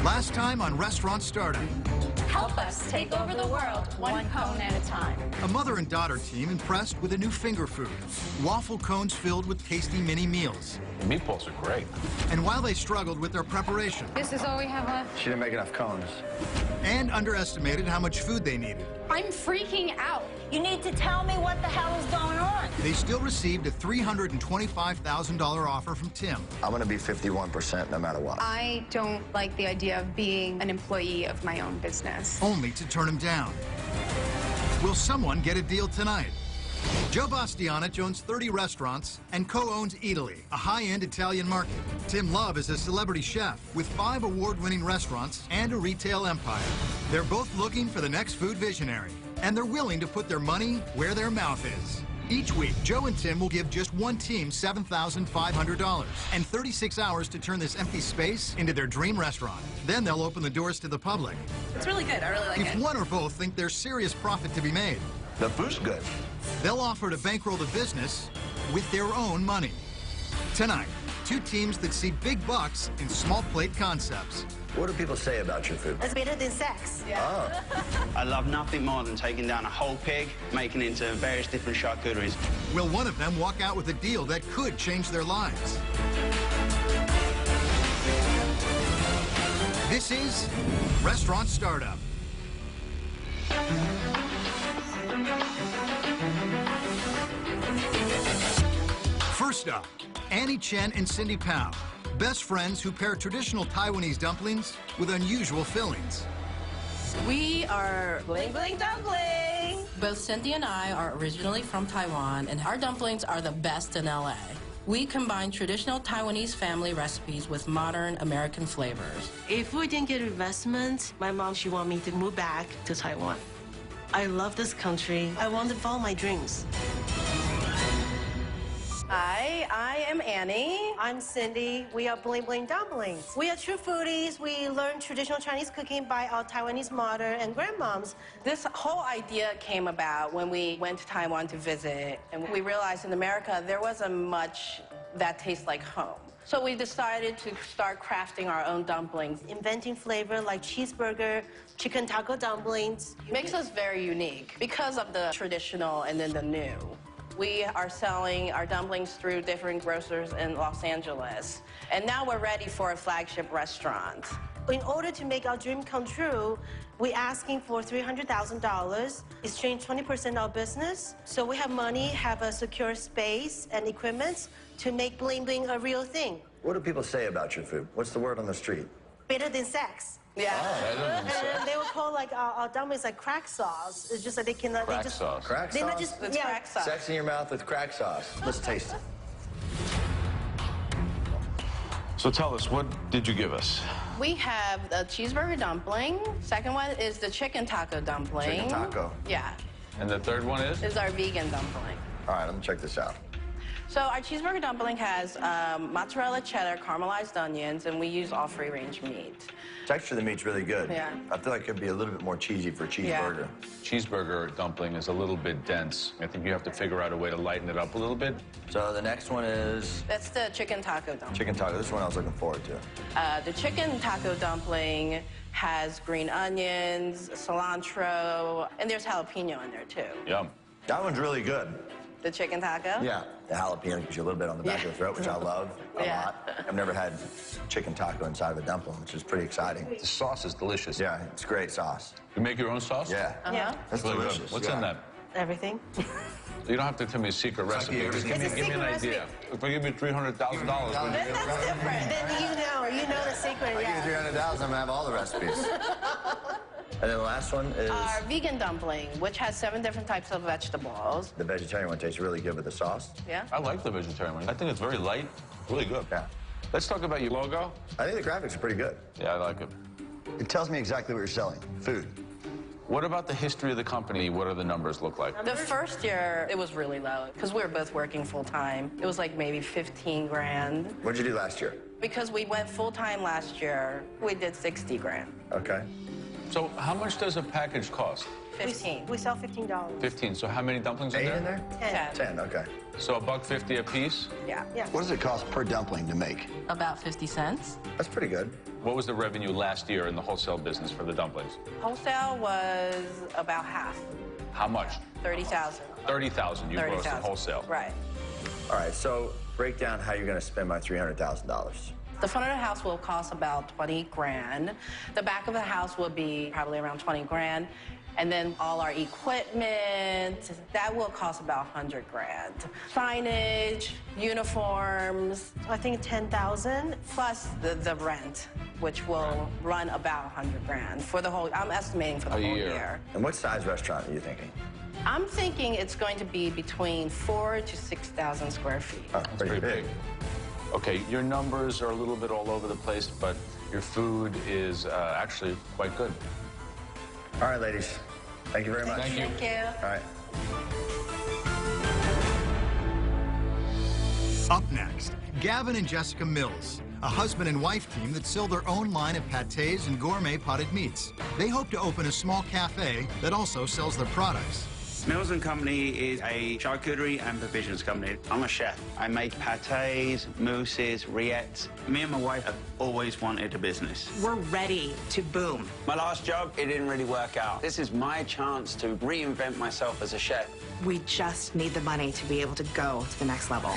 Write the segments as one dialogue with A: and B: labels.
A: Last time on Restaurant Startup.
B: Help us take over the world, one cone at a time.
A: A mother and daughter team impressed with a new finger food. Waffle cones filled with tasty mini meals.
C: The meatballs are great.
A: And while they struggled with their preparation.
B: This is all we have left.
D: She didn't make enough cones.
A: And underestimated how much food they needed.
B: I'm freaking out.
E: You need to tell me what the hell is going on.
A: They still received a $325,000 offer from Tim.
D: I'm going to be 51% no matter what.
F: I don't like the idea of being an employee of my own business.
A: Only to turn him down. Will someone get a deal tonight? Joe Bastianich owns 30 restaurants and co-owns Eataly, a high-end Italian market. Tim Love is a celebrity chef with 5 award-winning restaurants and a retail empire. They're both looking for the next food visionary, and they're willing to put their money where their mouth is. Each week, Joe and Tim will give just one team $7,500 and 36 hours to turn this empty space into their dream restaurant. Then they'll open the doors to the public.
G: It's really good. I really like it.
A: If one or both think there's serious profit to be made,
D: The food's good.
A: they'll offer to bankroll the business with their own money. Tonight, 2 teams that see big bucks in small plate concepts.
D: What do people say about your food?
E: It's better than sex.
D: Oh.
H: I love nothing more than taking down a whole pig, making it into various different charcuteries.
A: Will one of them walk out with a deal that could change their lives? This is Restaurant Startup. First up, Annie Chen and Cindy Pao, best friends who pair traditional Taiwanese dumplings with unusual fillings.
G: We are
E: Bling bling dumpling.
G: both Cindy and I are originally from Taiwan, and our dumplings are the best in LA. We combine traditional Taiwanese family recipes with modern American flavors.
I: If we didn't get investment, my mom, she want me to move back to Taiwan. I love this country. I want to follow my dreams.
E: Hi, I am Annie. I'm Cindy. We are Bling Bling Dumplings. We are true foodies. We learn traditional Chinese cooking by our Taiwanese mother and grandmoms.
G: This whole idea came about when we went to Taiwan to visit, and we realized in America there wasn't much that tastes like home. So we decided to start crafting our own dumplings.
E: Inventing flavor like cheeseburger, chicken taco dumplings.
G: Makes us very unique because of the traditional and then the new. We are selling our dumplings through different grocers in Los Angeles. And now we're ready for a flagship restaurant.
E: In order to make our dream come true, we're asking for $300,000, exchange 20% of our business. So we have money, have a secure space and equipment to make Bling Bling a real thing.
D: What do people say about your food? What's the word on the street?
E: Better than sex.
G: Yeah.
E: And they would call like our dumplings like crack sauce. It's just that they cannot.
C: Crack
E: they just,
C: sauce.
D: Crack
E: They're
D: sauce?
E: not just
G: It's crack sauce.
D: Sex in your mouth with crack sauce. Let's taste it.
C: So tell us, what did you give us?
G: We have the cheeseburger dumpling. Second one is the chicken taco dumpling.
D: Chicken taco.
G: Yeah.
C: And the third one is?
G: Is our vegan dumpling.
D: All right, let me check this out.
G: So our cheeseburger dumpling has mozzarella cheddar, caramelized onions, and we use all free-range meat.
D: Texture of the meat's really good.
G: Yeah.
D: I feel like it could be a little bit more cheesy for a cheeseburger.
C: Cheeseburger dumpling is a little bit dense. I think you have to figure out a way to lighten it up a little bit.
D: So the next one is
G: That's the chicken taco dumpling.
D: chicken taco. This is one I was looking forward to.
G: The chicken taco dumpling has green onions, cilantro, and there's jalapeno in there too.
C: Yum.
D: That one's really good.
G: The chicken taco?
D: Yeah. The jalapeno gives you a little bit on the back of the throat, which I love a
G: Yeah.
D: lot. I've never had chicken taco inside of a dumpling, which is pretty exciting.
C: The sauce is delicious.
D: Yeah, it's great sauce.
C: You make your own sauce?
D: Yeah.
E: Yeah.
D: That's
C: Really
D: delicious.
C: good. What's
D: yeah.
C: in that?
E: Everything.
C: You don't have to tell me a secret recipe.
D: you.
C: Just give
E: It's
C: me
E: a
C: an
E: secret
C: idea. If I give you $300,000,
E: Then that's different. Then you know the secret.
D: I
E: Yeah.
D: give you $300,000, I'm gonna have all the recipes. And then the last one is
G: Our vegan dumpling, which has 7 different types of vegetables.
D: the vegetarian one. Tastes really good with the sauce.
G: Yeah?
C: I like the vegetarian one. I think it's very light, really good.
D: Yeah.
C: Let's talk about your logo.
D: I think the graphics are pretty good.
C: Yeah, I like it.
D: It tells me exactly what you're selling. Food.
C: What about the history of the company? What do the numbers look like?
G: The first year, it was really low because we were both working full-time. It was like maybe 15 grand.
D: What'd you do last year?
G: Because we went full-time last year, we did 60 grand.
D: Okay.
C: So how much does a package cost?
G: 15.
E: We sell $15.
C: 15. So how many dumplings are
D: 8
C: there?
D: in there? 10, okay.
C: So $1.50 a piece?
G: Yeah.
D: What does it cost per dumpling to make?
G: About 50 cents.
D: That's pretty good.
C: What was the revenue last year in the wholesale business for the dumplings?
G: Wholesale was about half.
C: How much?
G: 30,000.
C: 30,000 you grossed in wholesale.
G: Right.
D: All right, so break down how you're going to spend my $300,000.
G: The front of the house will cost about 20 grand. The back of the house will be probably around 20 grand. And then all our equipment, that will cost about 100 grand. Signage, uniforms.
E: I think 10,000.
G: Plus the rent, which will run about 100 grand for the whole, I'm estimating for the whole year.
D: And what size restaurant are you thinking?
G: I'm thinking it's going to be between 4,000 to 6,000 square feet.
D: Oh, pretty big.
C: Okay, your numbers are a little bit all over the place, but your food is actually quite good.
D: All right, ladies. Thank you very much.
C: Thank you.
G: Thank you.
D: All right.
A: Up next, Gavin and Jessica Mills, a husband and wife team that sell their own line of pâtés and gourmet potted meats. They hope to open a small cafe that also sells their products.
H: Mills & Company is a charcuterie and provisions company. I'm a chef. I make pâtés, mousses, rillettes. Me and my wife have always wanted a business.
J: We're ready to boom.
H: My last job, it didn't really work out. This is my chance to reinvent myself as a chef.
J: We just need the money to be able to go to the next level.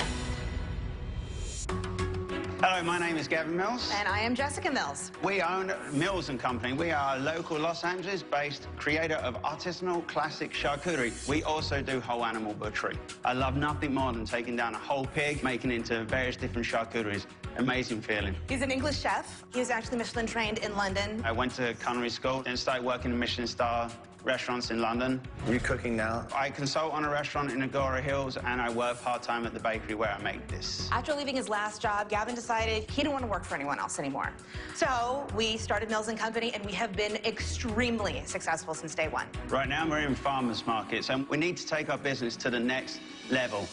H: Hello, my name is Gavin Mills.
J: And I am Jessica Mills.
H: We own Mills & Company. We are a local Los Angeles-based creator of artisanal classic charcuterie. We also do whole animal butchery. I love nothing more than taking down a whole pig, making it into various different charcuteries. Amazing feeling.
J: He's an English chef. He was actually Michelin trained in London.
H: I went to culinary school and started working in Michelin star restaurants in London.
D: Are you cooking now?
H: I consult on a restaurant in Agora Hills, and I work part-time at the bakery where I make this.
J: After leaving his last job, Gavin decided he didn't want to work for anyone else anymore. So we started Mills & Company, and we have been extremely successful since day one.
H: Right now, we're in farmers markets, and we need to take our business to the next level.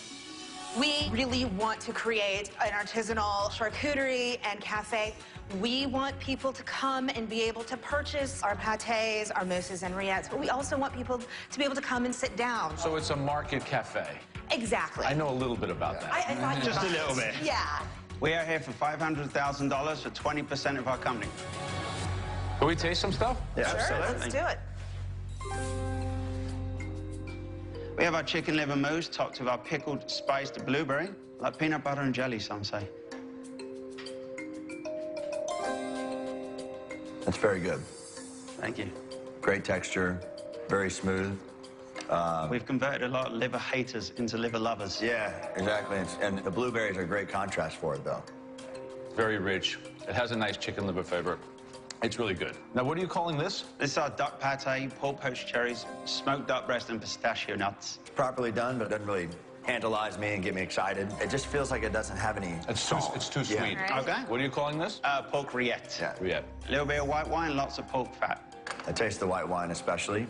J: We really want to create an artisanal charcuterie and cafe. We want people to come and be able to purchase our pâtés, our mousses and rillettes, but we also want people to be able to come and sit down.
C: So it's a market cafe.
J: Exactly.
C: I know a little bit about that.
J: I thought you
H: Just a
J: might.
H: little bit.
J: Yeah.
H: We are here for $500,000 for 20% of our company.
C: Can we taste some stuff?
D: Yeah,
J: Sure,
D: absolutely.
J: let's do it.
H: We have our chicken liver mousse topped with our pickled spiced blueberry, like peanut butter and jelly, some say.
D: That's very good.
H: Thank you.
D: Great texture, very smooth.
H: We've converted a lot of liver haters into liver lovers.
D: Yeah, exactly. And the blueberries are a great contrast for it, though.
C: Very rich. It has a nice chicken liver flavor. It's really good. Now, what are you calling this?
H: This is our duck pate, pork poached cherries, smoked duck breast, and pistachio nuts.
D: It's properly done, but it doesn't really tantalize me and get me excited. It just feels like it doesn't have any salt.
C: It's too
D: Yeah.
C: sweet.
J: All right.
H: Okay.
C: What are you calling this?
H: Pork rillette.
D: Yeah.
C: Yeah.
H: A little bit of white wine, lots of pork fat.
D: I taste the white wine especially.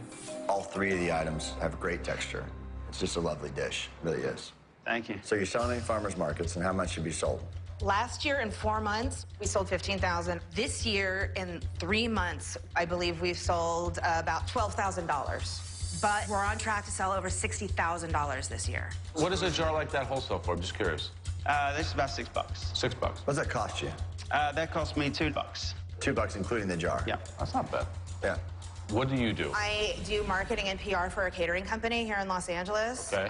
D: All three of the items have great texture. It's just a lovely dish, it really is.
H: Thank you.
D: So you're selling in farmers markets, and how much should be sold?
J: Last year, in 4 months, we sold 15,000. This year, in 3 months, I believe we've sold about $12,000. But we're on track to sell over $60,000 this year.
C: What is a jar like that wholesale for? I'm just curious.
H: This is about $6.
C: $6.
D: What does that cost you?
H: That cost me $2.
D: $2 including the jar.
H: Yeah.
C: That's not bad.
D: Yeah.
C: What do you do?
J: I do marketing and PR for a catering company here in Los Angeles.
C: Okay.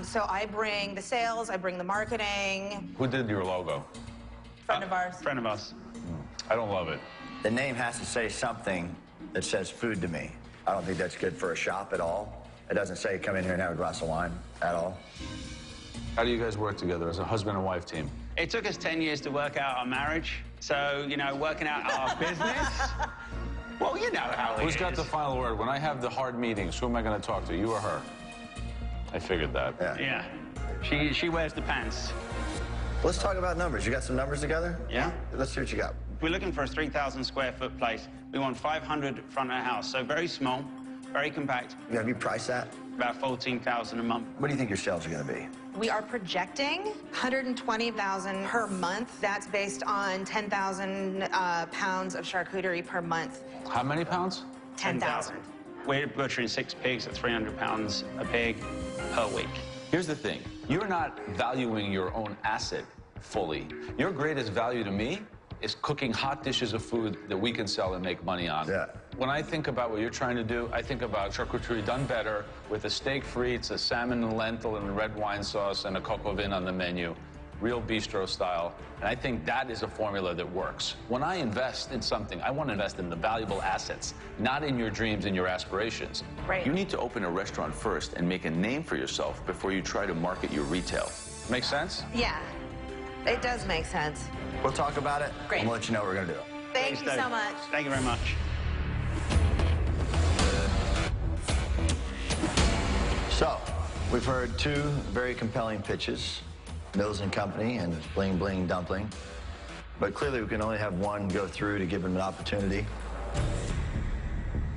J: So I bring the sales, I bring the marketing.
C: Who did your logo?
J: Friend of ours.
H: Friend of ours.
C: I don't love it.
D: The name has to say something that says food to me. I don't think that's good for a shop at all. It doesn't say come in here and have a glass of wine at all.
C: How do you guys work together as a husband and wife team?
H: It took us 10 years to work out our marriage. So, you know, working out our business. Well, you know how it is.
C: Who's got the final word? When I have the hard meetings, who am I going to talk to, you or her? I figured that.
H: Yeah. She wears the pants.
D: Let's talk about numbers. You got some numbers together?
H: Yeah.
D: Let's see what you got.
H: We're looking for a 3,000 square foot place. We want 500 front of the house. So very small, very compact.
D: Have you priced that?
H: About 14,000 a month.
D: What do you think your sales are going to be?
J: We are projecting 120,000 per month. That's based on 10,000 pounds of charcuterie per month.
C: How many pounds?
J: 10,000.
H: We're butchering 6 pigs at 300 pounds a pig per week.
C: Here's the thing. You're not valuing your own asset fully. Your greatest value to me is cooking hot dishes of food that we can sell and make money on.
D: Yeah.
C: When I think about what you're trying to do, I think about charcuterie done better with a steak frites, a salmon and lentil and red wine sauce, and a coq au vin on the menu. Real bistro style. And I think that is a formula that works. When I invest in something, I want to invest in the valuable assets, not in your dreams and your aspirations.
J: Right.
K: You need to open a restaurant first and make a name for yourself before you try to market your retail.
C: Make sense?
J: Yeah, it does make sense.
D: We'll talk about it.
J: Great.
D: And we'll let you know what we're going to do.
J: Thank you so much.
H: Thank you very much.
D: So, we've heard 2 very compelling pitches, Mills & Company and Bling Bling Dumpling. But clearly, we can only have one go through to give them an opportunity.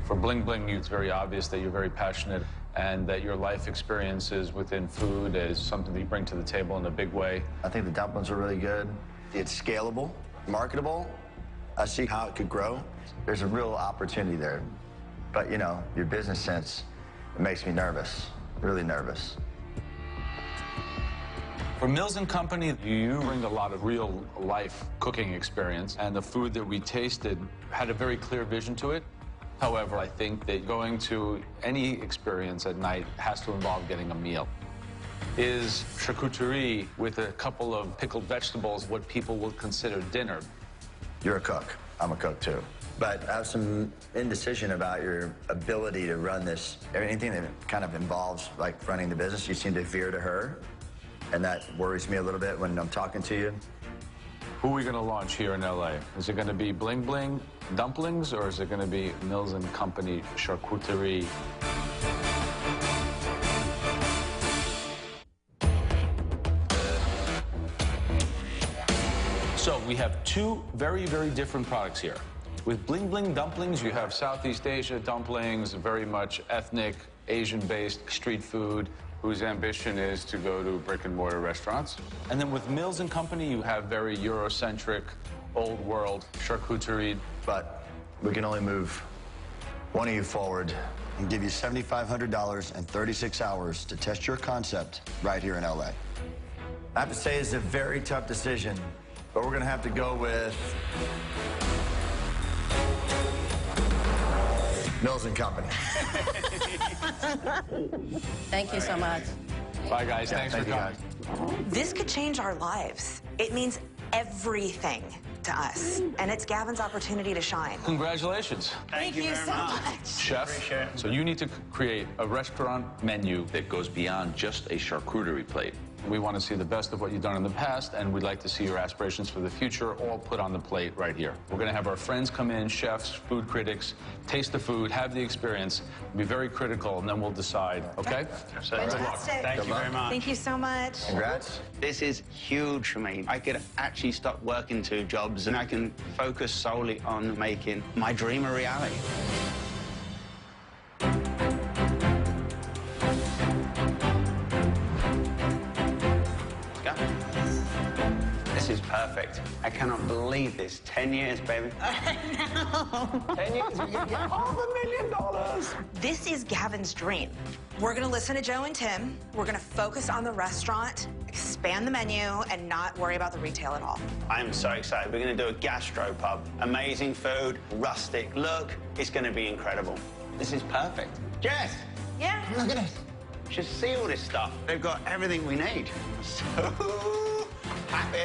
C: For Bling Bling, it's very obvious that you're very passionate and that your life experiences within food is something that you bring to the table in a big way.
D: I think the dumplings are really good. It's scalable, marketable. I see how it could grow. There's a real opportunity there. But, you know, your business sense, it makes me nervous, really nervous.
C: For Mills & Company, you bring a lot of real life cooking experience, and the food that we tasted had a very clear vision to it. However, I think that going to any experience at night has to involve getting a meal. Is charcuterie with a couple of pickled vegetables what people would consider dinner?
D: You're a cook. I'm a cook, too. But I have some indecision about your ability to run this. Anything that kind of involves, like, running the business, you seem to veer to her. And that worries me a little bit when I'm talking to you.
C: Who are we going to launch here in LA? Is it going to be Bling Bling Dumplings, or is it going to be Mills & Company Charcuterie? So we have 2 very, very different products here. With Bling Bling Dumplings, you have Southeast Asia dumplings, very much ethnic, Asian-based street food, whose ambition is to go to brick-and-mortar restaurants. And then with Mills & Company, you have very Eurocentric, old-world charcuterie.
D: But we can only move one of you forward and give you $7,500 and 36 hours to test your concept right here in LA. I have to say it's a very tough decision, but we're going to have to go with Mills & Company.
G: Thank you so much.
C: Bye, guys. Thanks for coming.
J: This could change our lives. It means everything to us, and it's Gavin's opportunity to shine.
C: Congratulations.
J: Thank you so much.
C: Chef, so you need to create a restaurant menu
K: That goes beyond just a charcuterie plate.
C: We want to see the best of what you've done in the past, and we'd like to see your aspirations for the future all put on the plate right here. We're going to have our friends come in, chefs, food critics, taste the food, have the experience, be very critical, and then we'll decide, okay?
H: Absolutely.
J: Fantastic.
H: Thank you very much.
J: Thank you so much.
D: Congrats.
H: This is huge for me. I could actually stop working 2 jobs and I can focus solely on making my dream a reality. This is perfect. I cannot believe this. 10 years, baby.
J: I know.
H: 10 years, we get $500,000.
J: This is Gavin's dream. We're gonna listen to Joe and Tim. We're gonna focus on the restaurant, expand the menu, and not worry about the retail at all.
H: I am so excited. We're going to do a gastropub. Amazing food, rustic look. It's going to be incredible. This is perfect. Jess,
J: Yeah.
H: look at this. Just see all this stuff. They've got everything we need. So happy.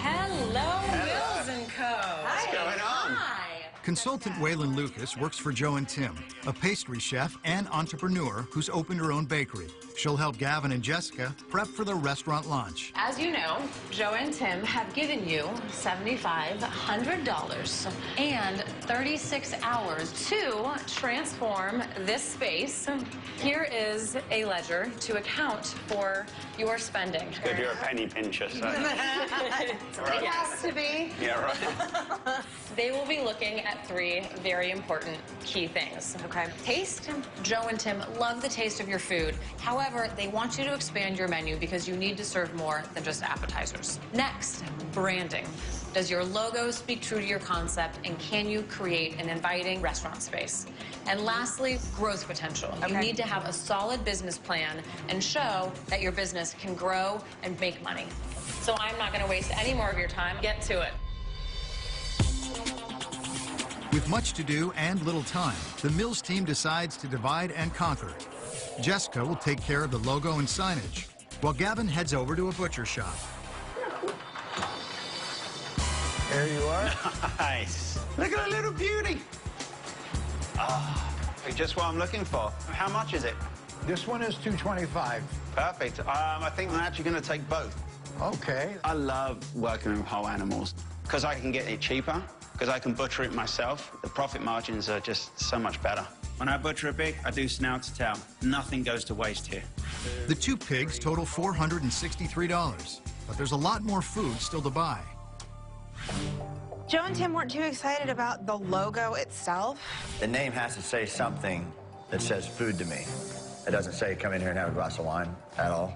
B: Hello, Mills & Co.
H: What's going on?
B: Hi.
A: Consultant Waylon Lucas works for Joe and Tim, a pastry chef and entrepreneur who's opened her own bakery. She'll help Gavin and Jessica prep for their restaurant launch.
B: As you know, Joe and Tim have given you $7,500 and 36 hours to transform this space. Here is a ledger to account for your spending.
H: It's good you're a penny pincher, so.
B: It has to be.
H: Yeah, right.
B: They will be looking at 3 very important key things.
J: Okay.
B: Taste. Joe and Tim love the taste of your food. However, they want you to expand your menu because you need to serve more than just appetizers. Next, branding. Does your logo speak true to your concept, and can you create an inviting restaurant space? And lastly, growth potential. You need to have a solid business plan and show that your business can grow and make money. So I'm not going to waste any more of your time. Get to it.
A: With much to do and little time, the Mills team decides to divide and conquer. Jessica will take care of the logo and signage, while Gavin heads over to a butcher shop.
H: There you are. Nice. Look at a little beauty. Ah, just what I'm looking for. How much is it?
L: This one is $225.
H: Perfect. I think I'm actually going to take both.
L: Okay.
H: I love working with whole animals because I can get it cheaper, because I can butcher it myself. The profit margins are just so much better. When I butcher a pig, I do snout to tail. Nothing goes to waste here.
A: The 2 pigs total $463, but there's a lot more food still to buy.
J: Joe and Tim weren't too excited about the logo itself.
D: The name has to say something that says food to me. It doesn't say come in here and have a glass of wine at all.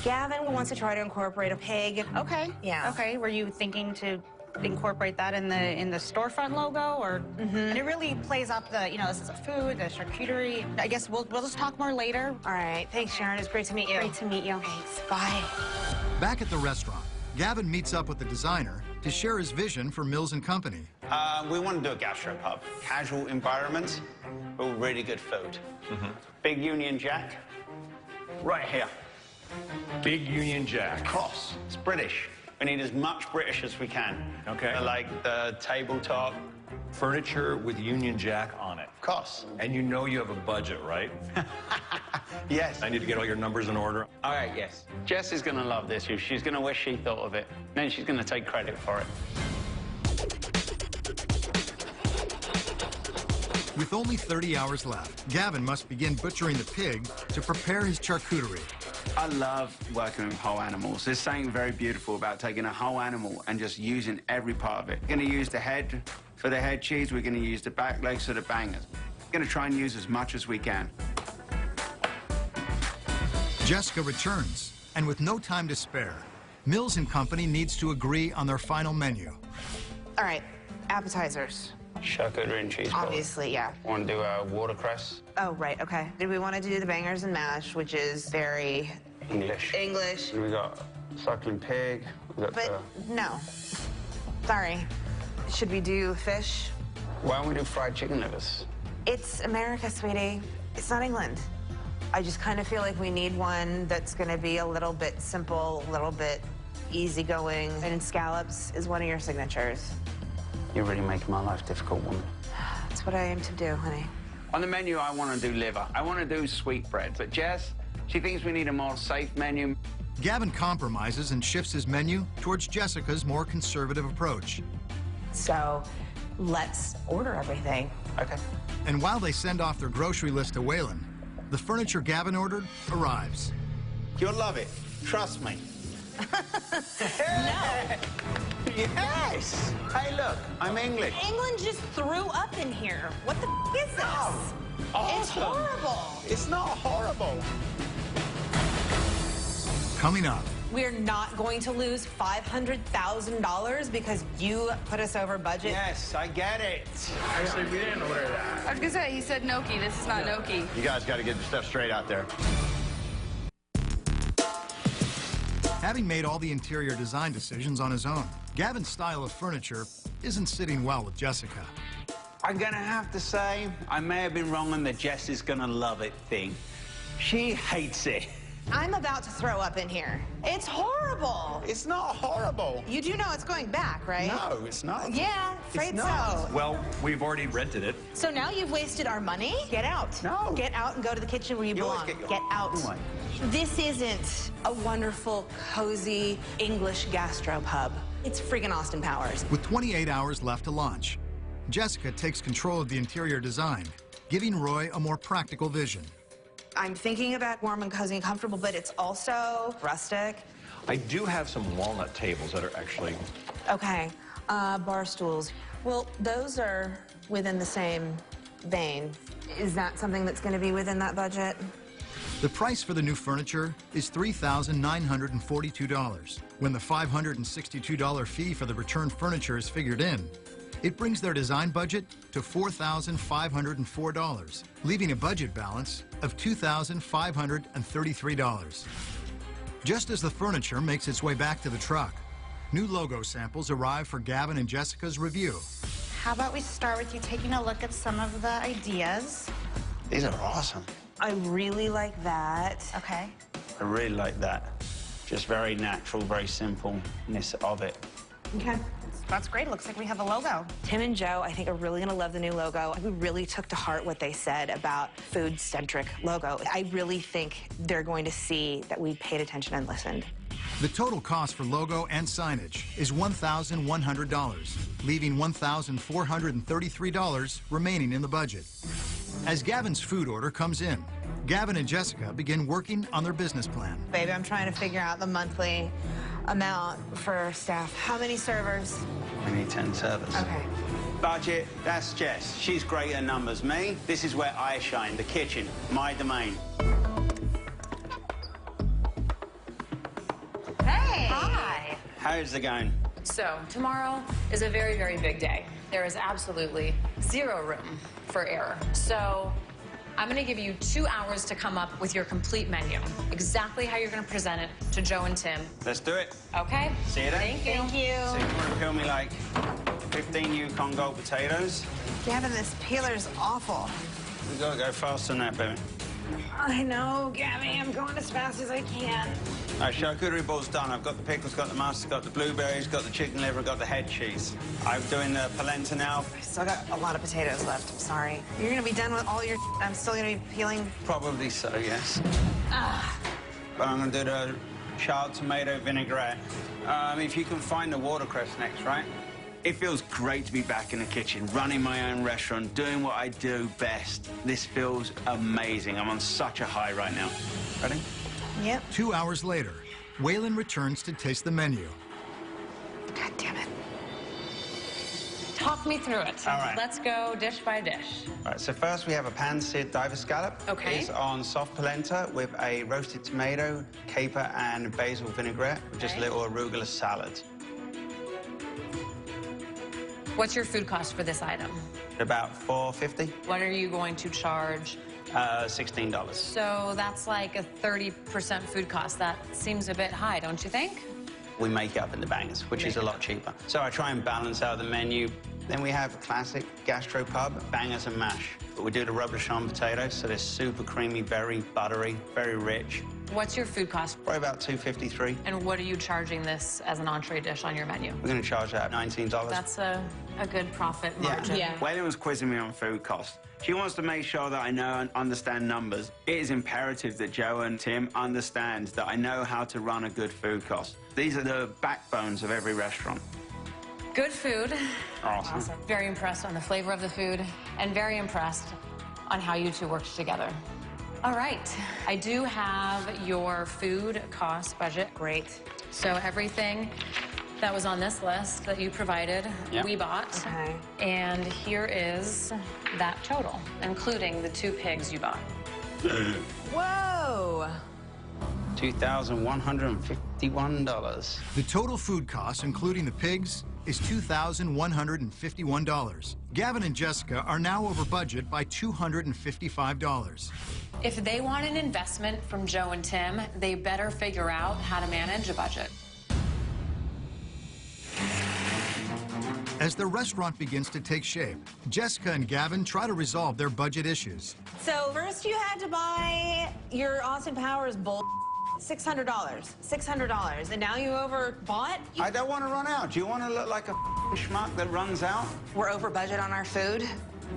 J: Gavin wants to try to incorporate a pig.
M: Okay.
J: Yeah.
M: Okay. Were you thinking to incorporate that in the storefront logo, or and it really plays up the, you know, this is a food, the charcuterie. I guess we'll just talk more later.
J: All right. Thanks, Sharon. It's great to meet you.
M: Great to meet you.
J: Thanks. Bye.
A: Back at the restaurant, Gavin meets up with the designer to share his vision for Mills & Company.
H: We want to do a gastropub. Casual environment, but really good food. Big Union Jack, right here.
N: Big Union Jack.
H: Of course, it's British. We need as much British as we can.
N: Okay.
H: Like the tabletop.
N: Furniture with Union Jack on it.
H: Of course.
N: And you know you have a budget, right?
H: Yes.
N: I need to get all your numbers in order.
H: All right, yes. Jess is going to love this. She's going to wish she thought of it. Then she's going to take credit for it.
A: With only 30 hours left, Gavin must begin butchering the pig to prepare his charcuterie.
H: I love working with whole animals. There's something very beautiful about taking a whole animal and just using every part of it. We're going to use the head for the head cheese. We're going to use the back legs for the bangers. We're going to try and use as much as we can.
A: Jessica returns, and with no time to spare, Mills & Company needs to agree on their final menu.
J: All right. Appetizers.
H: Charcuterie and cheese balls.
J: Obviously, yeah.
H: Want to do watercress?
J: Oh, right. Okay. Did we want to do the bangers and mash, which is very
H: English. We got suckling pig. We got
J: but no. Sorry. Should we do fish?
H: Why don't we do fried chicken livers?
J: It's America, sweetie. It's not England. I just kind of feel like we need one that's going to be a little bit simple, a little bit easygoing. And scallops is one of your signatures.
H: You're really making my life difficult, woman.
J: That's what I aim to do, honey.
H: On the menu, I want to do liver. I want to do sweetbread. But Jess, she thinks we need a more safe menu.
A: Gavin compromises and shifts his menu towards Jessica's more conservative approach.
J: So let's order everything.
H: Okay.
A: And while they send off their grocery list to Waylon, the furniture Gavin ordered arrives.
H: You'll love it. Trust me.
J: No.
H: Yes! Hey, look, I'm English.
J: England just threw up in here. What the is this?
H: Awesome.
J: It's horrible.
H: It's not horrible.
A: Coming up.
J: We're not going to lose $500,000 because you put us over budget.
H: Yes, I get it.
L: Actually, we didn't order that.
F: I was gonna say, he said gnocchi. This is not gnocchi.
D: You guys got to get the stuff straight out there.
A: Having made all the interior design decisions on his own, Gavin's style of furniture isn't sitting well with Jessica.
H: I'm going to have to say, I may have been wrong on the Jess is going to love it thing. She hates it.
J: I'm about to throw up in here. It's horrible.
H: It's not horrible.
J: You do know it's going back, right?
H: No, it's not.
J: Yeah, afraid so.
N: Well, we've already rented it.
J: So now you've wasted our money? Get out.
H: No.
J: Get out and go to the kitchen where you belong. Get out.
H: Come on.
J: This isn't a wonderful, cozy English gastropub. It's friggin' Austin Powers.
A: With 28 hours left to launch, Jessica takes control of the interior design, giving Roy a more practical vision.
J: I'm thinking about warm and cozy and comfortable, but it's also rustic.
N: I do have some walnut tables that are actually...
J: Okay, bar stools. Well, those are within the same vein. Is that something that's going to be within that budget?
A: The price for the new furniture is $3,942. When the $562 fee for the returned furniture is figured in, it brings their design budget to $4,504, leaving a budget balance of $2,533. Just as the furniture makes its way back to the truck, new logo samples arrive for Gavin and Jessica's review.
M: How about we start with you taking a look at some of the ideas?
H: These are awesome.
J: I really like that.
M: Okay.
H: I really like that. Just very natural, very simpleness of it.
J: Okay.
M: That's great. Looks like we have a logo.
J: Tim and Joe, I think, are really going to love the new logo. We really took to heart what they said about food-centric logo. I really think they're going to see that we paid attention and listened.
A: The total cost for logo and signage is $1,100, leaving $1,433 remaining in the budget. As Gavin's food order comes in, Gavin and Jessica begin working on their business plan.
J: Baby, I'm trying to figure out the monthly amount for staff. How many servers?
H: We need 10 servers.
J: Okay.
H: Budget, that's Jess. She's great at numbers. Me, this is where I shine, the kitchen, my domain.
B: Hey! Hi!
H: How's it going?
B: So, tomorrow is a very, very big day. There is absolutely zero room for error. So, I'm going to give you 2 hours to come up with your complete menu. Exactly how you're going to present it to Joe and Tim.
H: Let's do it.
B: Okay?
H: See you then.
B: Thank you.
J: Thank you.
H: So you want to peel me like 15 Yukon Gold potatoes?
J: Gavin, this peeler's awful.
H: We gotta go faster than that, baby.
J: I know, Gabby. I'm going as fast as I can.
H: All right, charcuterie board's done. I've got the pickles, got the mustard, got the blueberries, got the chicken liver, got the head cheese. I'm doing the polenta now.
J: I still got a lot of potatoes left. I'm sorry. You're going to be done with all your... I'm still going to be peeling...
H: Probably so, yes. But I'm gonna do the charred tomato vinaigrette. If you can find the watercress next, right? It feels great to be back in the kitchen, running my own restaurant, doing what I do best. This feels amazing. I'm on such a high right now. Ready?
J: Yep.
A: 2 hours later, Waylon returns to taste the menu.
J: God damn it.
B: Talk me through it.
H: All right.
B: Let's go dish by dish.
H: All right, so first we have a pan-seared diver scallop.
B: Okay.
H: It's on soft polenta with a roasted tomato, caper, and basil vinaigrette with just a little arugula salad.
B: What's your food cost for this item?
H: About $4.50.
B: What are you going to charge?
H: $16.
B: So that's like a 30% food cost. That seems a bit high, don't you think?
H: We make it up in the bangers, which is a lot cheaper. So I try and balance out the menu. Then we have classic gastropub, bangers and mash. But we do the Robuchon potatoes, so they're super creamy, very buttery, very rich.
B: What's your food cost?
H: Probably about $2.53.
B: And what are you charging this as an entree dish on your menu?
H: We're going to charge that $19.
B: That's a good profit margin.
H: Yeah. Waylon was quizzing me on food cost. She wants to make sure that I know and understand numbers. It is imperative that Joe and Tim understand that I know how to run a good food cost. These are the backbones of every restaurant.
B: Good food.
H: Awesome.
B: Very impressed on the flavor of the food and very impressed on how you two worked together. All right, I do have your food cost budget.
J: Great.
B: So everything that was on this list that you provided, we bought.
J: Okay.
B: And here is that total, including the 2 pigs you bought.
J: Whoa!
H: $2,151.
A: The total food cost, including the pigs, is $2,151. Gavin and Jessica are now over budget by $255.
B: If they want an investment from Joe and Tim, they better figure out how to manage a budget.
A: As the restaurant begins to take shape, Jessica and Gavin try to resolve their budget issues.
J: So first you had to buy your Austin Powers bull. $600. $600. And now you overbought?
H: I don't want to run out. Do you want to look like a schmuck that runs out?
J: We're over budget on our food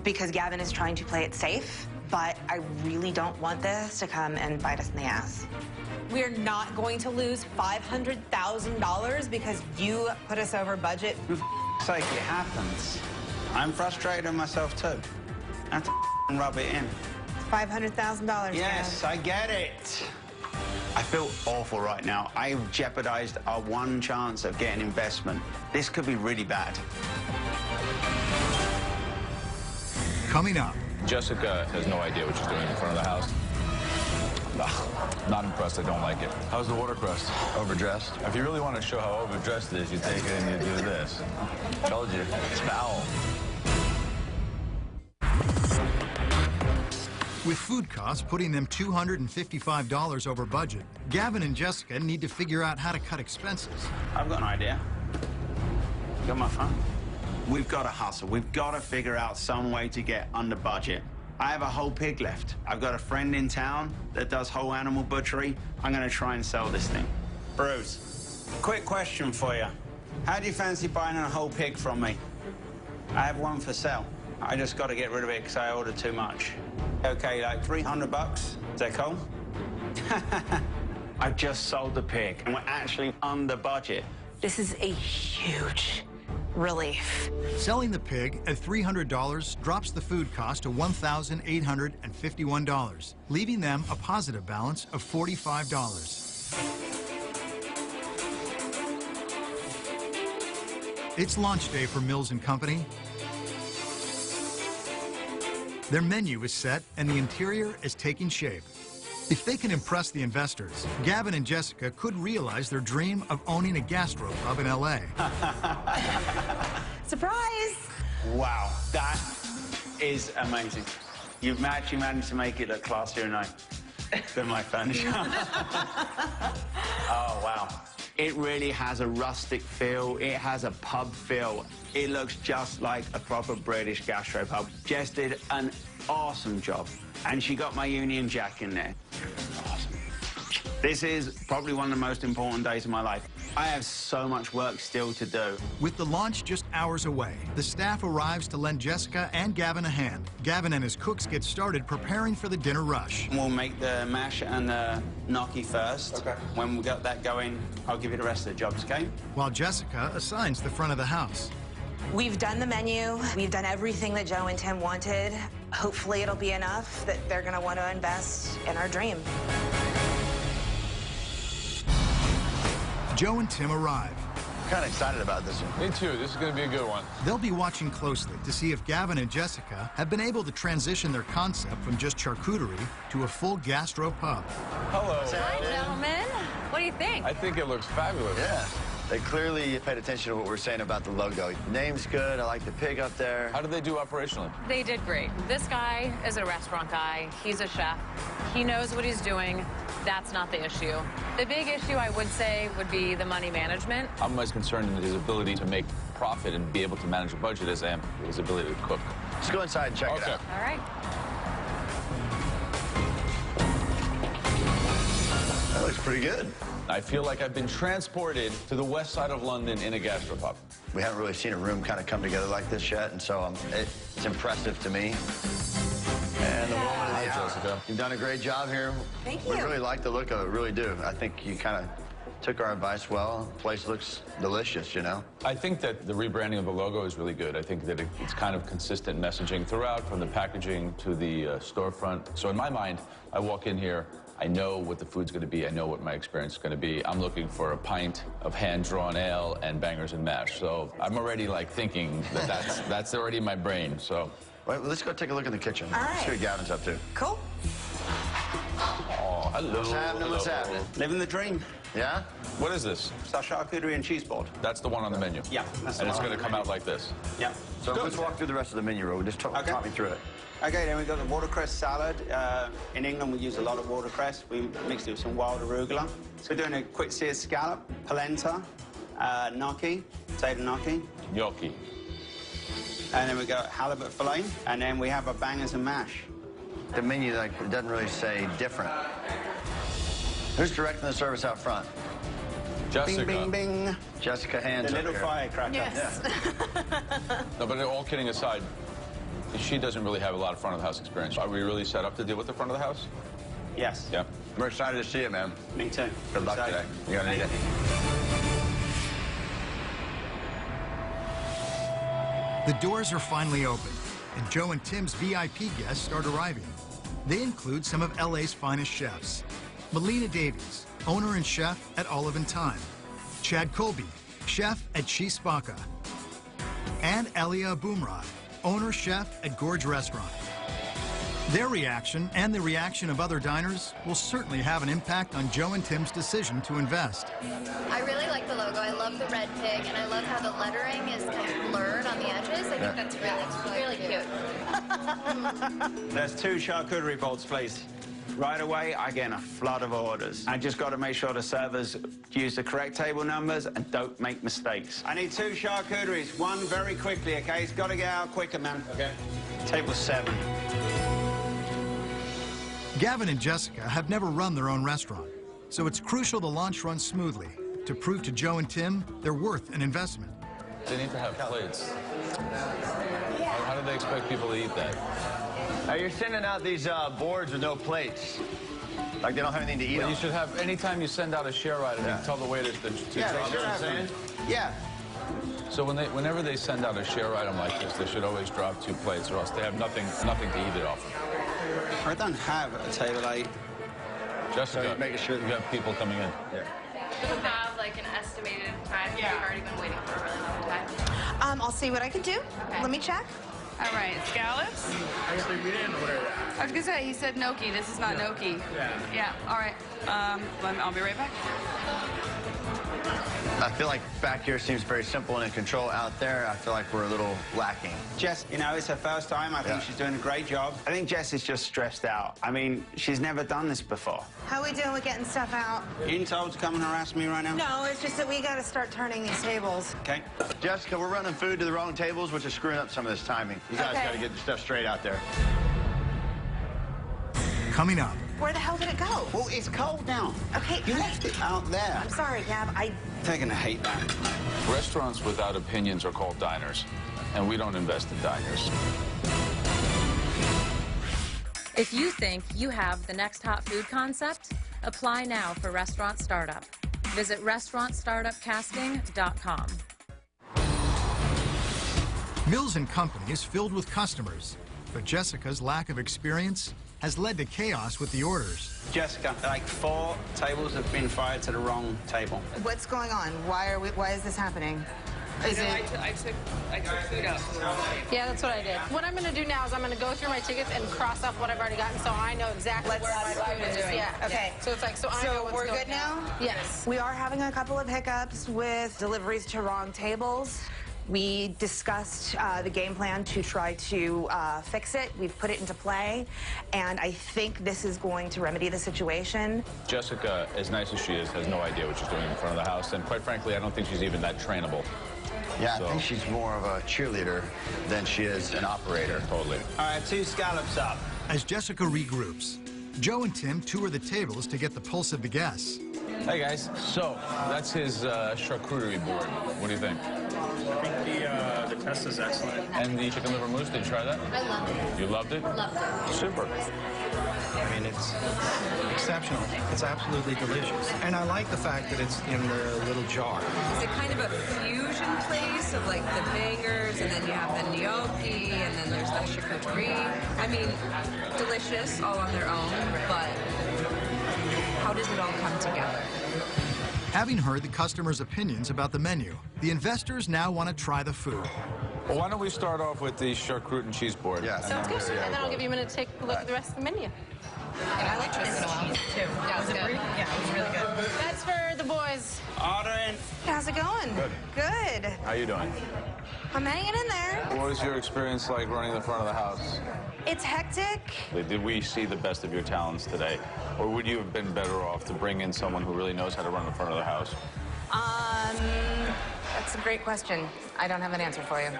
J: because Gavin is trying to play it safe, but I really don't want this to come and bite us in the ass. We're not going to lose $500,000 because you put us over budget.
H: For sake, it happens. I'm frustrated myself too. I have to rub it in.
J: $500,000.
H: Yes, I get it. I feel awful right now. I've jeopardized our one chance of getting investment. This could be really bad.
A: Coming up.
O: Jessica has no idea what she's doing in front of the house.
C: Not impressed. I don't like it. How's the watercress?
D: Overdressed.
C: If you really want to show how overdressed it is, you take it and you do this.
D: Told you, it's foul.
A: With food costs putting them $255 over budget, Gavin and Jessica need to figure out how to cut expenses.
H: I've got an idea. Got my phone? We've got to hustle. We've got to figure out some way to get under budget. I have a whole pig left. I've got a friend in town that does whole animal butchery. I'm going to try and sell this thing. Bruce, quick question for you. How do you fancy buying a whole pig from me? I have one for sale. I just got to get rid of it because I ordered too much. Okay, like $300. Is that cool? I've just sold the pig, and we're actually under budget.
J: This is a huge relief.
A: Selling the pig at $300 drops the food cost to $1,851, leaving them a positive balance of $45. It's launch day for Mills & Company. Their menu is set and the interior is taking shape. If they can impress the investors, Gavin and Jessica could realize their dream of owning a gastropub in LA.
J: Surprise!
H: Wow, that is amazing. You've actually managed to make it look classier than my furniture. Oh, wow. It really has a rustic feel. It has a pub feel. It looks just like a proper British gastropub. Jess did an awesome job, and she got my Union Jack in there. Awesome. This is probably one of the most important days of my life. I have so much work still to do.
A: With the launch just hours away, the staff arrives to lend Jessica and Gavin a hand. Gavin and his cooks get started preparing for the dinner rush.
H: We'll make the mash and the gnocchi first. Okay. When we got that going, I'll give you the rest of the jobs, okay?
A: While Jessica assigns the front of the house.
J: We've done the menu. We've done everything that Joe and Tim wanted. Hopefully it'll be enough that they're going to want to invest in our dream.
A: Joe and Tim arrive.
D: I'm kind of excited about this one.
C: Me too. This is going to be a good one.
A: They'll be watching closely to see if Gavin and Jessica have been able to transition their concept from just charcuterie to a full gastropub.
C: Hello.
B: Hi, gentlemen. What do you think?
C: I think it looks fabulous.
D: Yeah. They clearly paid attention to what we're saying about the logo. Name's good. I like the pig up there.
C: How did they do operationally?
B: They did great. This guy is a restaurant guy. He's a chef. He knows what he's doing. That's not the issue. The big issue, I would say, would be the money management.
C: I'm as concerned in his ability to make profit and be able to manage a budget as I am his ability to cook.
D: Let's go inside and check it out.
B: All right.
D: That looks pretty good.
C: I feel like I've been transported to the west side of London in a gastropub.
D: We haven't really seen a room kind of come together like this yet, and so it's impressive to me. And the woman in the hour. Jessica. You've done a great job here.
J: Thank you.
D: We really like the look of it, really do. I think you kind of took our advice well. The place looks delicious, you know?
C: I think that the rebranding of the logo is really good. I think that it's kind of consistent messaging throughout, from the packaging to the storefront. So in my mind, I walk in here, I know what the food's going to be. I know what my experience is going to be. I'm looking for a pint of hand-drawn ale and bangers and mash. So I'm already like thinking that that's already in my brain. So.
D: Well, let's go take a look in the kitchen.
J: All right.
D: See what Gavin's up to.
J: Cool.
C: Oh, hello.
D: What's happening? What's happening?
H: Living the dream.
D: Yeah?
C: What is this?
H: It's our charcuterie and cheese board.
C: That's the one on the menu.
H: Yeah, that's the
C: And it's
H: one
C: going
H: on
C: to
H: the
C: come
H: menu.
C: out like this.
H: Yeah.
D: So let's walk through the rest of the menu, Ro. Just talk me through it.
H: Okay, then we've got the watercress salad. In England, we use a lot of watercress. We mixed it with some wild arugula. So we're doing a quick seared scallop, polenta, gnocchi, potato gnocchi.
C: Gnocchi.
H: And then we got halibut fillet. And then we have our bangers and mash.
D: The menu it doesn't really say different. Who's directing the service out front?
C: Jessica.
H: Bing, bing, bing.
D: Jessica Hands.
H: The little
D: up here.
H: firecracker.
J: Yes.
C: No, but all kidding aside, she doesn't really have a lot of front of the house experience. Are we really set up to deal with the front of the house?
H: Yes.
C: Yeah.
D: We're excited to see it, man.
H: Me too.
D: Good luck
H: Excited.
D: today. You're gonna need it.
A: The doors are finally open, and Joe and Tim's VIP guests start arriving. They include some of LA's finest chefs. Melina Davies, owner and chef at Olive and Thyme. Chad Colby, chef at Cheese Spaka. And Elia Boomrod, owner chef at Gorge Restaurant. Their reaction and the reaction of other diners will certainly have an impact on Joe and Tim's decision to invest.
O: I really like the logo. I love the red pig, and I love how the lettering is kind of blurred on the edges. I think that's really cute.
H: There's 2 charcuterie boards, please. Right away, I get a flood of orders. I just got to make sure the servers use the correct table numbers and don't make mistakes. I need 2 charcuteries, one very quickly, okay? It's got to get out quicker, man. Okay. Table 7.
A: Gavin and Jessica have never run their own restaurant, so it's crucial the launch runs smoothly to prove to Joe and Tim they're worth an investment.
C: They need to have plates. How do they expect people to eat that?
D: You're sending out these boards with no plates. Like they don't have anything to eat on.
C: You should have, anytime you send out a share item, you tell the waiters to drop it.
D: Yeah.
C: So whenever they send out a share item like this, they should always drop 2 plates, or else they have nothing to eat it off of.
H: I don't have a table 8.
C: Jessica,
H: so making sure
C: you have people coming in.
O: Do you have like an estimated time? Yeah. We've already been waiting for a really long time.
J: I'll see what I can do.
O: Okay.
J: Let me check.
P: All right, scallops?
L: Actually, we didn't order that.
P: I was gonna say, he said gnocchi. This is not gnocchi. Yeah, all right. I'll be right back.
D: I feel like back here seems very simple and in control. Out there, I feel like we're a little lacking.
H: Jess, you know, it's her first time. I think she's doing a great job. I think Jess is just stressed out. I mean, she's never done this before.
J: How are we doing with getting stuff out?
H: You told to come and harass me right now?
J: No, it's just that we got to start turning these tables.
H: Okay.
D: Jessica, we're running food to the wrong tables, which is screwing up some of this timing. You guys got to get the stuff straight out there.
A: Coming up.
J: Where the hell did it go?
H: Well, it's cold now.
J: Okay.
H: You left it out there.
J: I'm sorry, Gab.
H: They're going to hate that.
C: Restaurants without opinions are called diners, and we don't invest in diners.
B: If you think you have the next hot food concept, apply now for Restaurant Startup. Visit restaurantstartupcasting.com.
A: Mills & Company is filled with customers, but Jessica's lack of experience has led to chaos with the orders.
H: Jessica, like 4 tables have been fired to the wrong table.
J: What's going on? Why is this happening?
P: I took food out.
Q: Yeah, that's what I did. What I'm going to do now is I'm going to go through my tickets and cross off what I've already gotten, so I know exactly where my food is. Yeah.
J: Okay.
Q: So it's like, so I know what's
J: we're
Q: going
J: good now?
Q: Yes.
J: We are having a couple of hiccups with deliveries to wrong tables. We discussed the game plan to try to fix it. We've put it into play, and I think this is going to remedy the situation.
C: Jessica, as nice as she is, has no idea what she's doing in front of the house, and quite frankly, I don't think she's even that trainable.
D: Yeah, I think she's more of a cheerleader than she is an operator.
C: Totally.
H: All right, 2 scallops up.
A: As Jessica regroups, Joe and Tim tour the tables to get the pulse of the guests.
C: Hey, guys. So, that's his charcuterie board. What do you think?
L: I think the test is excellent.
C: And the chicken liver mousse, did you try that?
O: I loved it.
C: You loved it?
O: Loved it.
C: Super.
R: I mean, it's exceptional. It's absolutely delicious. And I like the fact that it's in the little jar.
S: Is it kind of a fusion place of like the bangers, and then you have the gnocchi, and then there's the charcuterie? I mean, delicious all on their own, but how does it all come together?
A: Having heard the customers' opinions about the menu, the investors now want to try the food.
C: Well, why don't we start off with the charcuterie and cheese board?
D: Yeah.
Q: Sounds good. And then I'll give you a minute to take a look at the rest of the menu.
S: And I like cheese too.
Q: Yeah, it was good.
S: Yeah, it was really good.
Q: That's for the boys.
H: Ordering.
J: How's it going? Good.
C: How you doing?
J: I'm hanging in there.
C: What was your experience like running the front of the house?
J: It's hectic.
C: Did we see the best of your talents today? Or would you have been better off to bring in someone who really knows how to run the front of the house?
J: That's a great question. I don't have an answer for you.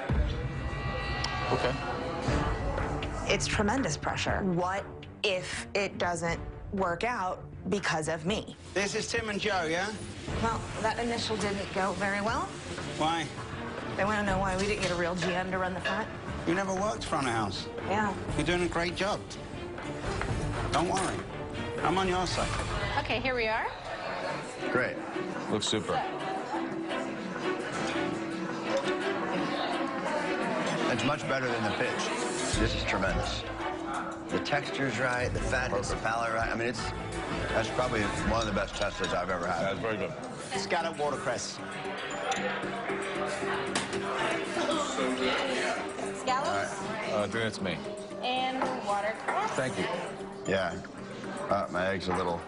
C: Okay.
J: It's tremendous pressure. What if it doesn't work out because of me?
H: This is Tim and Joe, yeah?
J: Well, that initial didn't go very well.
H: Why?
J: They want to know why we didn't get a real GM to run the front.
H: You never worked front of house.
J: Yeah.
H: You're doing a great job. Don't worry. I'm on your side.
Q: Okay, here we are.
D: Great.
C: Looks super.
D: It's much better than the pitch. This is tremendous. The texture's right, the fat hits the palate right. I mean, that's probably one of the best testas I've ever had.
C: That's very good.
H: Scallop watercress.
Q: Scallops?
C: I think that's me.
J: And watercress.
C: Thank you.
D: Yeah. My egg's a little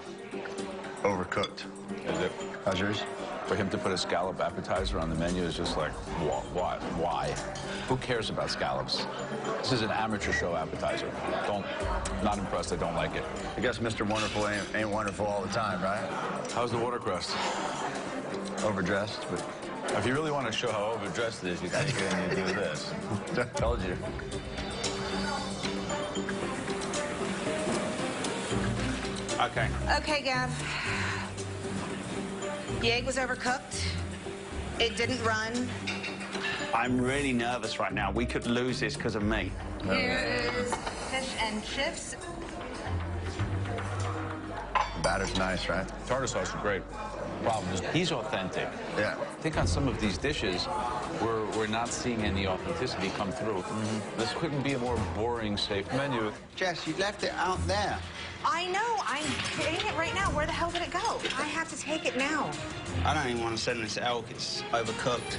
D: overcooked.
C: Is it?
D: How's yours?
C: For him to put a scallop appetizer on the menu is just like, why? Why? Who cares about scallops? This is an amateur show appetizer. Not impressed, I don't like it.
D: I guess Mr. Wonderful ain't wonderful all the time, right?
C: How's the watercress?
D: Overdressed, but...
C: If you really want to show how overdressed it is, you think you're going to do this.
D: Told you.
H: Okay.
J: Okay, Gav. The egg was overcooked. It didn't run.
H: I'm really nervous right now. We could lose this because of me.
J: Here is fish and chips.
D: The batter's nice, right?
C: Tartar sauce is great. Problem is, he's authentic.
D: Yeah.
C: I think on some of these dishes, we're not seeing any authenticity come through. This couldn't be a more boring, safe menu.
H: Jess, you left it out there.
J: I know. I'm getting it right now. Where the hell did it go? I have to take it now.
H: I don't even want to send this elk. It's overcooked.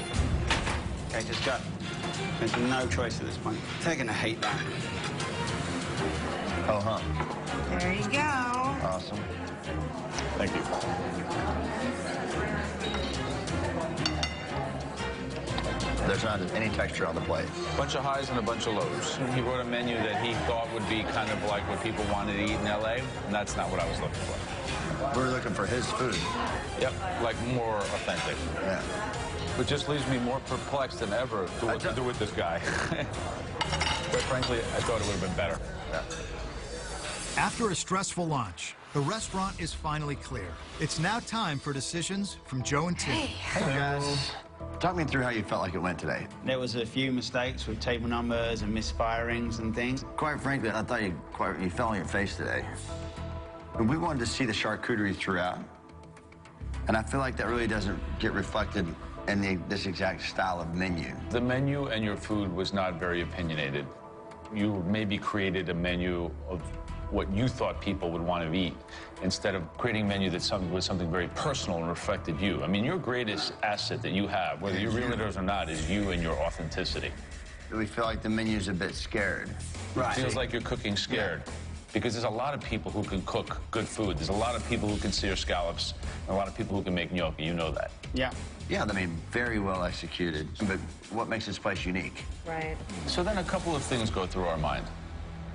H: Okay, just go. There's no choice at this point. They're going to hate that.
D: Oh, huh.
J: There you go.
D: Awesome.
C: Thank you.
D: There's not any texture on the plate.
C: A bunch of highs and a bunch of lows. He wrote a menu that he thought would be kind of like what people wanted to eat in L.A., and that's not what I was looking for.
D: We're looking for his food.
C: Yep, like more authentic.
D: Yeah.
C: But just leaves me more perplexed than ever to what to do with this guy. Quite frankly, I thought it would have been better.
D: Yeah.
A: After a stressful launch, the restaurant is finally clear. It's now time for decisions from Joe and Tim.
D: Hey, guys. Talk me through how you felt like it went today.
H: There was a few mistakes with table numbers and misfirings and things.
D: Quite frankly, I thought you fell on your face today. And we wanted to see the charcuterie throughout. And I feel like that really doesn't get reflected in this exact style of menu.
C: The menu and your food was not very opinionated. You maybe created a menu of what you thought people would want to eat instead of creating a menu that was something very personal and reflected you. I mean, your greatest asset that you have, whether you realize it or not, is you and your authenticity.
D: We feel like the menu's a bit scared.
C: Right. It feels like you're cooking scared. Yeah. Because there's a lot of people who can cook good food. There's a lot of people who can sear scallops, and a lot of people who can make gnocchi. You know that.
H: Yeah.
D: Yeah, I mean, very well executed. But what makes this place unique?
J: Right.
C: So then a couple of things go through our mind.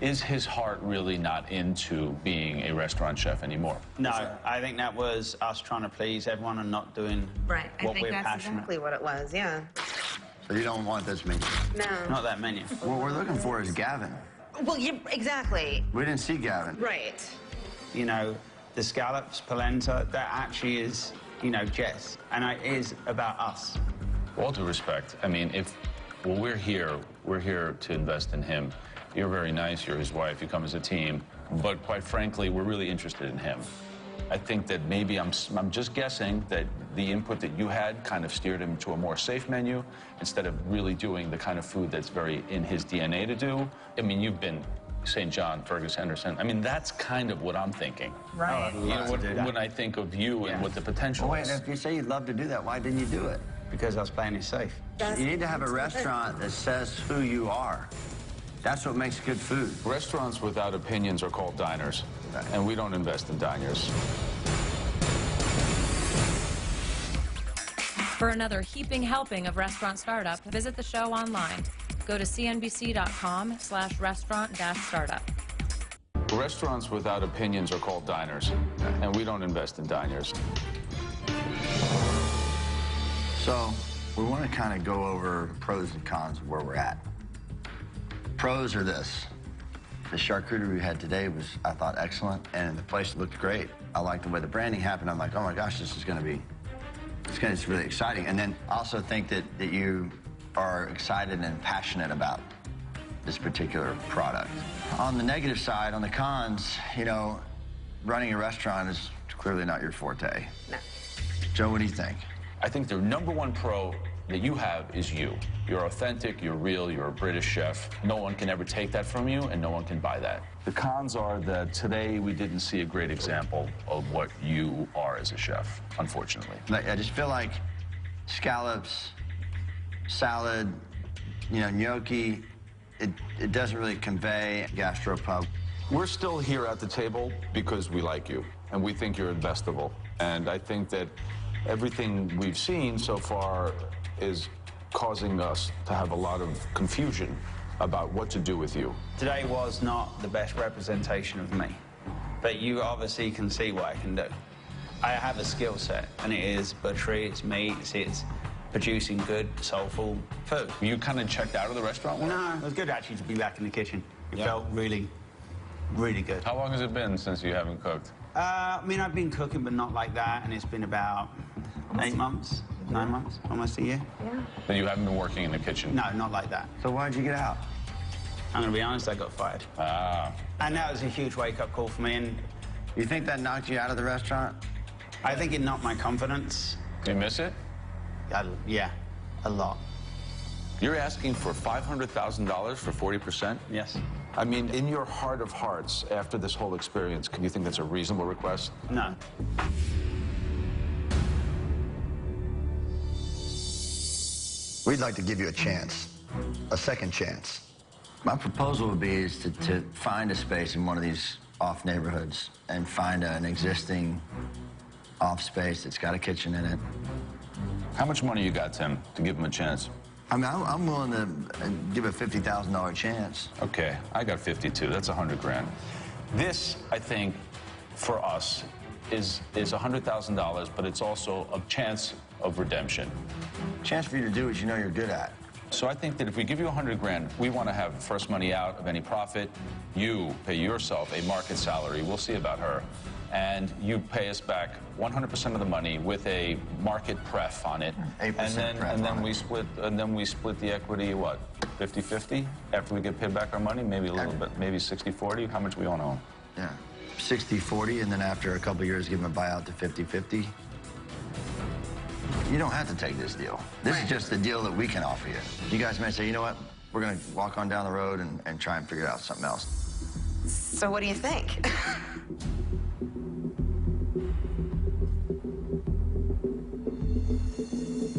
C: Is his heart really not into being a restaurant chef anymore?
H: No, I think that was us trying to please everyone and not doing what we're passionate.
J: I think that's exactly what it was, yeah.
D: So you don't want this menu?
J: No.
H: Not that menu.
D: What we're looking for is Gavin.
J: Well, exactly.
D: We didn't see Gavin.
J: Right.
H: You know, the scallops, polenta, that actually is, you know, Jess. And it is about us.
C: All due respect, I mean, we're here to invest in him. You're very nice, you're his wife, you come as a team, but quite frankly, we're really interested in him. I think that maybe I'm just guessing that the input that you had kind of steered him to a more safe menu instead of really doing the kind of food that's very in his DNA to do. I mean, you've been St. John, Fergus Henderson. I mean, that's kind of what I'm thinking.
J: Right.
C: You know, when I think of you and what the potential
D: Wait,
C: is.
D: if you say you'd love to do that, why didn't you do it?
H: Because I was playing it safe.
D: You need to have a restaurant that says who you are. That's what makes good food.
C: Restaurants without opinions are called diners, and we don't invest in diners.
B: For another heaping helping of Restaurant Startup, visit the show online. Go to cnbc.com/restaurant-startup.
C: Restaurants without opinions are called diners, and we don't invest in diners.
D: So we want to kind of go over pros and cons of where we're at. Pros are this. The charcuterie we had today was, I thought, excellent, and the place looked great. I liked the way the branding happened. I'm like, oh my gosh, this is going to be, it's really exciting. And then I also think that you are excited and passionate about this particular product. On the negative side, on the cons, you know, running a restaurant is clearly not your forte.
J: No.
D: Joe, what do you think?
C: I think the #1 pro that you have is you. You're authentic, you're real, you're a British chef. No one can ever take that from you, and no one can buy that. The cons are that today we didn't see a great example of what you are as a chef, unfortunately.
D: I just feel like scallops, salad, you know, gnocchi, it doesn't really convey gastropub.
C: We're still here at the table because we like you, and we think you're investable. And I think that everything we've seen so far is causing us to have a lot of confusion about what to do with you.
H: Today was not the best representation of me, but you obviously can see what I can do. I have a skill set, and it is butchery, it's meats, it's producing good, soulful food.
C: You kind of checked out of the restaurant?
H: No, it was good actually to be back in the kitchen. It felt really, really good.
C: How long has it been since you haven't cooked?
H: I mean, I've been cooking, but not like that, and it's been about 8 months, 9 months, almost a year.
S: Yeah.
C: But you haven't been working in the kitchen?
H: No, not like that.
D: So why'd you get out?
H: I'm gonna be honest, I got fired.
C: Ah.
H: And that was a huge wake-up call for me, and...
D: You think that knocked you out of the restaurant?
H: I think it knocked my confidence.
C: Do you miss it?
H: Yeah, a lot.
C: You're asking for $500,000 for 40%?
H: Yes.
C: I mean, in your heart of hearts, after this whole experience, can you think that's a reasonable request?
H: No.
D: We'd like to give you a chance, a second chance. My proposal would be is to find a space in one of these off neighborhoods and find an existing off space that's got a kitchen in it.
C: How much money you got, Tim, to give him a chance?
D: I mean, I'm willing to give a $50,000 chance.
C: Okay, I got 52. That's 100 grand. This, I think, for us, is $100,000, but it's also a chance of redemption.
D: Chance for you to do what you know you're good at.
C: So I think that if we give you 100 grand, we want to have first money out of any profit. You pay yourself a market salary. We'll see about her. And you pay us back 100% of the money with a market pref on it.
D: 8% pref
C: and then
D: on
C: we
D: it.
C: split the equity, what, 50-50? After we get paid back our money, maybe a little bit, maybe 60-40. How much we want to own?
D: Yeah, 60-40, and then after a couple of years, give them a buyout to 50-50. You don't have to take this deal. This is just the deal that we can offer you. You guys may say, you know what? We're going to walk on down the road and try and figure out something else.
J: So what do you think?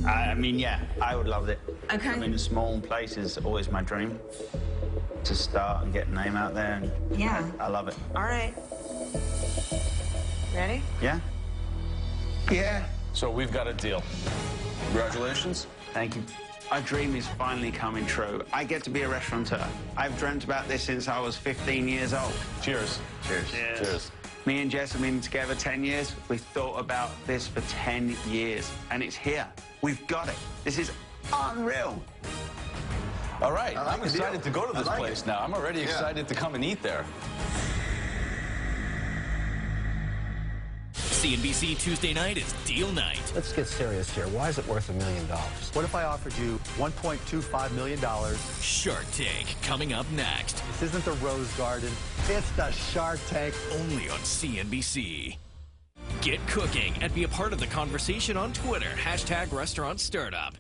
H: I mean, yeah, I would love it.
J: Okay.
H: I mean, a small place is always my dream. To start and get a name out there. And
J: Yeah.
H: I love it.
J: All right. Ready?
H: Yeah? Yeah.
C: So we've got a deal. Congratulations.
H: Thank you. Our dream is finally coming true. I get to be a restaurateur. I've dreamt about this since I was 15 years old.
C: Cheers.
D: Cheers.
C: Cheers.
H: Me and Jess have been together 10 years. We've thought about this for 10 years, and it's here. We've got it. This is unreal.
C: All right,
D: I like
C: I'm excited to go to this place now. I'm already excited to come and eat there.
T: CNBC Tuesday night is deal night.
U: Let's get serious here. Why is it worth $1 million? What if I offered you $1.25 million?
T: Shark Tank coming up next.
U: This isn't the Rose Garden. It's the Shark Tank.
T: Only on CNBC. Get cooking and be a part of the conversation on Twitter. #RestaurantStartup.